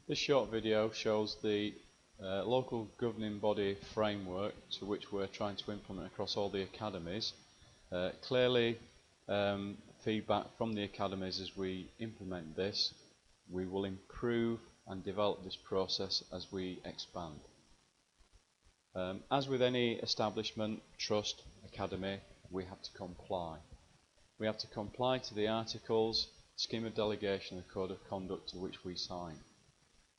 This short video shows the local governing body framework to which we're trying to implement across all the academies. Clearly, feedback from the academies as we implement this, we will improve and develop this process as we expand. As with any establishment, trust, academy, we have to comply. We have to comply to the articles, scheme of delegation and code of conduct to which we sign.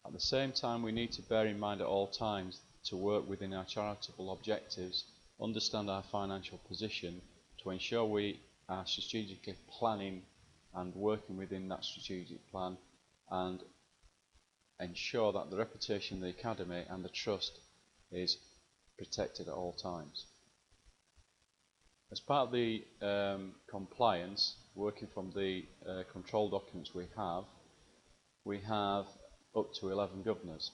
At the same time, we need to bear in mind at all times to work within our charitable objectives, understand our financial position to ensure we are strategically planning and working within that strategic plan, and ensure that the reputation of the academy and the trust is protected at all times. As part of the compliance, working from the control documents we have up to 11 governors.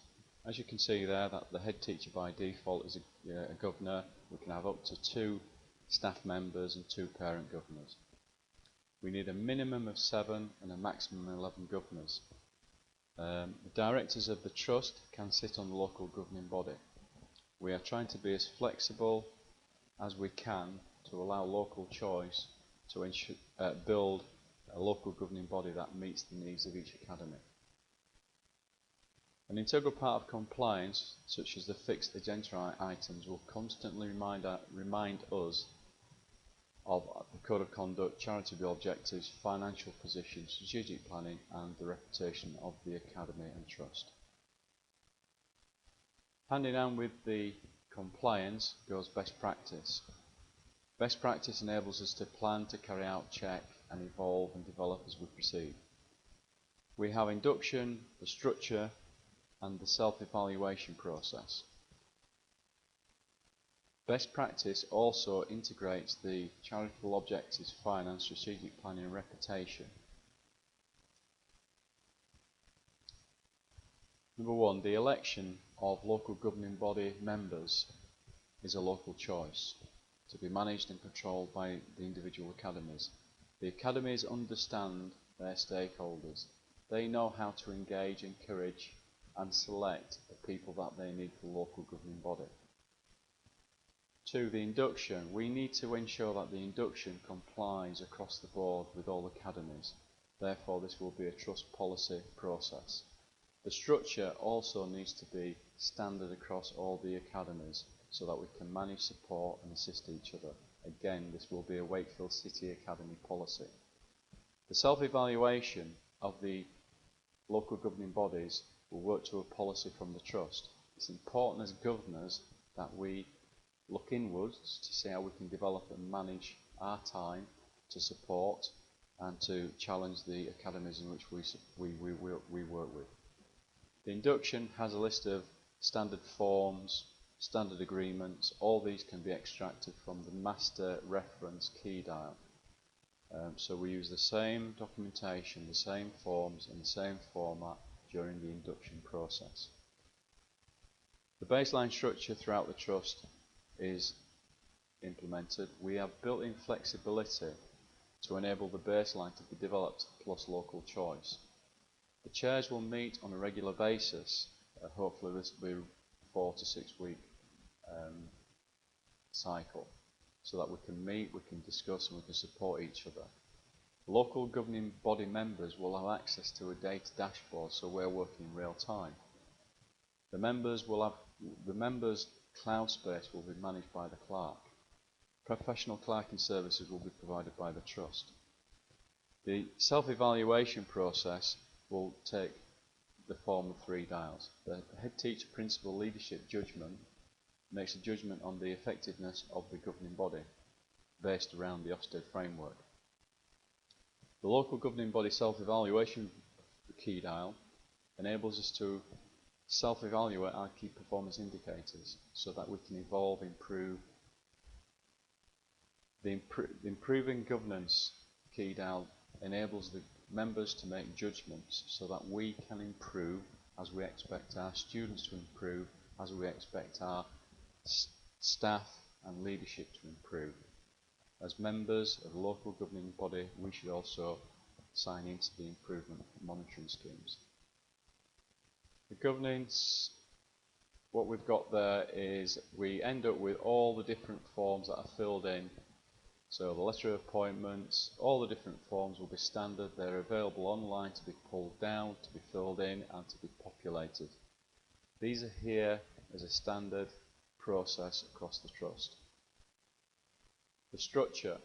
As you can see there, that the head teacher by default is a governor. We can have up to 2 staff members and 2 parent governors. We need a minimum of 7 and a maximum of 11 governors. The directors of the trust can sit on the local governing body. We are trying to be as flexible as we can to allow local choice to build a local governing body that meets the needs of each academy. An integral part of compliance, such as the fixed agenda items, will constantly remind us of the code of conduct, charitable objectives, financial position, strategic planning and the reputation of the academy and trust. Hand in hand with the compliance goes best practice. Best practice enables us to plan, to carry out, check and evolve and develop as we proceed. We have induction, the structure and the self-evaluation process. Best practice also integrates the charitable objectives, finance, strategic planning and reputation. Number 1, the election of local governing body members is a local choice to be managed and controlled by the individual academies. The academies understand their stakeholders. They know how to engage, encourage and select the people that they need for the local governing body. 2, the induction. We need to ensure that the induction complies across the board with all academies. Therefore, this will be a trust policy process. The structure also needs to be standard across all the academies so that we can manage, support and assist each other. Again, this will be a Wakefield City Academy policy. The self-evaluation of the local governing bodies will work to a policy from the trust. It's important as governors that we look inwards to see how we can develop and manage our time to support and to challenge the academies in which we work with. The induction has a list of standard forms, standard agreements. All these can be extracted from the master reference key dial. So we use the same documentation, the same forms and the same format during the induction process. The baseline structure throughout the trust is implemented. We have built-in flexibility to enable the baseline to be developed plus local choice. The chairs will meet on a regular basis. Hopefully this will be a 4 to 6 week cycle, so that we can meet, we can discuss and we can support each other. Local governing body members will have access to a data dashboard, so we're working in real time. The members cloud space will be managed by the clerk. Professional clerking services will be provided by the trust. The self-evaluation process will take the form of 3 dials. The head teacher principal leadership judgment makes a judgment on the effectiveness of the governing body based around the LGB Framework. The local governing body self-evaluation key dial enables us to self-evaluate our key performance indicators so that we can evolve, improve. The improving governance key dial enables the members to make judgments so that we can improve as we expect our students to improve, as we expect our staff and leadership to improve. As members of the local governing body, we should also sign into the improvement monitoring schemes. The governance, what we've got there is we end up with all the different forms that are filled in. So the letter of appointments, all the different forms will be standard. They're available online to be pulled down, to be filled in and to be populated. These are here as a standard process across the trust. The structure,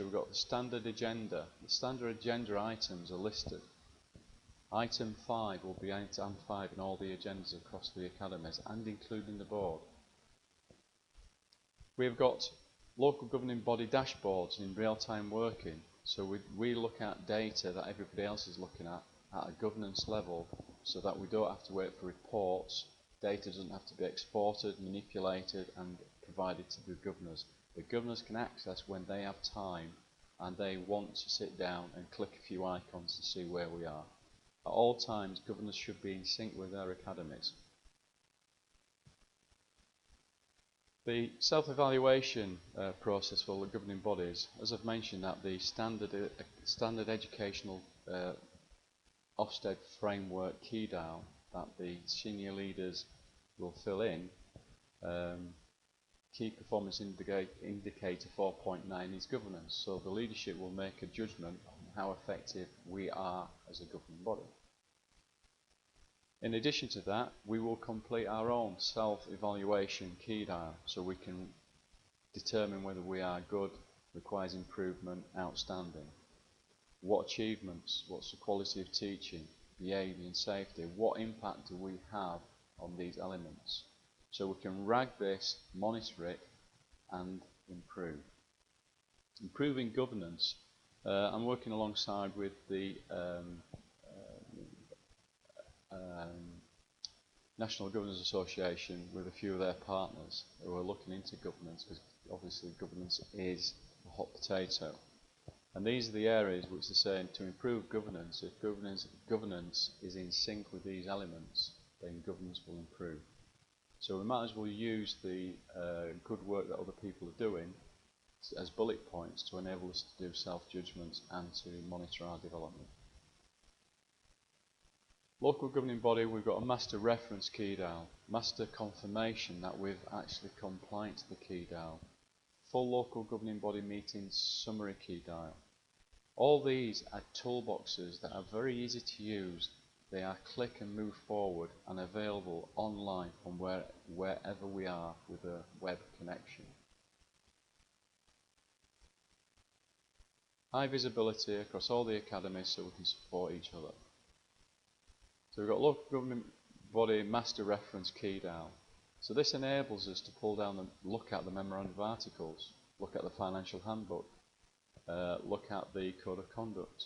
we've got the standard agenda. The standard agenda items are listed. Item 5 will be item 5 in all the agendas across the academies and including the board. We've got local governing body dashboards in real-time working, so we look at data that everybody else is looking at a governance level, so that we don't have to wait for reports. Data doesn't have to be exported, manipulated and provided to the governors. The governors can access when they have time and they want to sit down and click a few icons to see where we are. At all times, governors should be in sync with their academies. The self-evaluation process for the governing bodies, as I've mentioned, that the standard educational Ofsted framework key dial that the senior leaders will fill in. Key performance indicator 4.9 is governance, so the leadership will make a judgment on how effective we are as a governing body. In addition to that, we will complete our own self-evaluation key dial, so we can determine whether we are good, requires improvement, outstanding. What achievements, what's the quality of teaching, behaviour and safety, what impact do we have on these elements? So we can rag this, monitor it and improve. Improving governance, I'm working alongside with the National Governors Association with a few of their partners who are looking into governance, because obviously governance is a hot potato. And these are the areas which are saying to improve governance. If governance is in sync with these elements, then governance will improve. So we might as well use the good work that other people are doing as bullet points to enable us to do self-judgments and to monitor our development. Local governing body, we've got a master reference key dial, master confirmation that we've actually compliant to the key dial, full local governing body meetings summary key dial. All these are toolboxes that are very easy to use. They are click and move forward and available online from wherever we are with a web connection. High visibility across all the academies so we can support each other. So we've got local governing body master reference key dial. So this enables us to pull down and look at the memorandum of articles, look at the financial handbook, look at the code of conduct,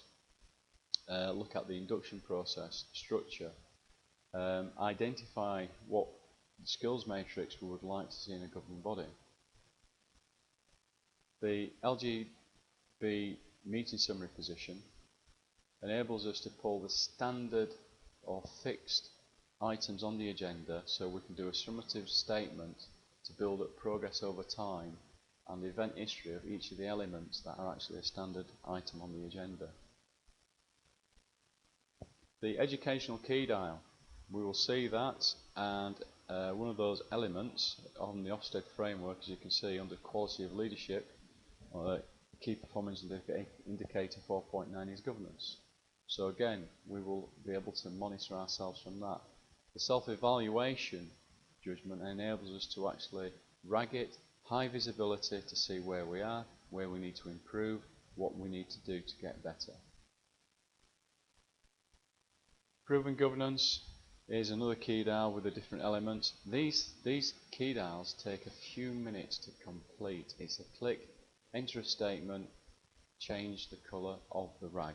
look at the induction process, structure, identify what skills matrix we would like to see in a governing body. The LGB meeting summary position enables us to pull the standard or fixed items on the agenda, so we can do a summative statement to build up progress over time and the event history of each of the elements that are actually a standard item on the agenda. The educational key dial, we will see that, and one of those elements on the Ofsted framework, as you can see under quality of leadership, key performance indicator 4.9 is governance. So again, we will be able to monitor ourselves from that. The self-evaluation judgment enables us to actually rag it, high visibility to see where we are, where we need to improve, what we need to do to get better. Improving governance is another key dial with a different element. These key dials take a few minutes to complete. It's a click, enter a statement, change the colour of the rag.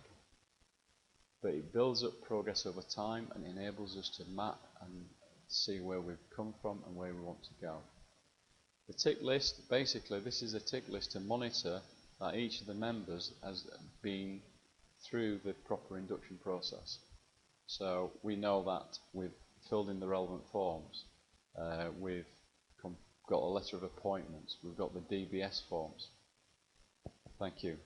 But it builds up progress over time and enables us to map and see where we've come from and where we want to go. The tick list, basically this is a tick list to monitor that each of the members has been through the proper induction process. So we know that we've filled in the relevant forms, we've got a letter of appointment, we've got the DBS forms. Thank you.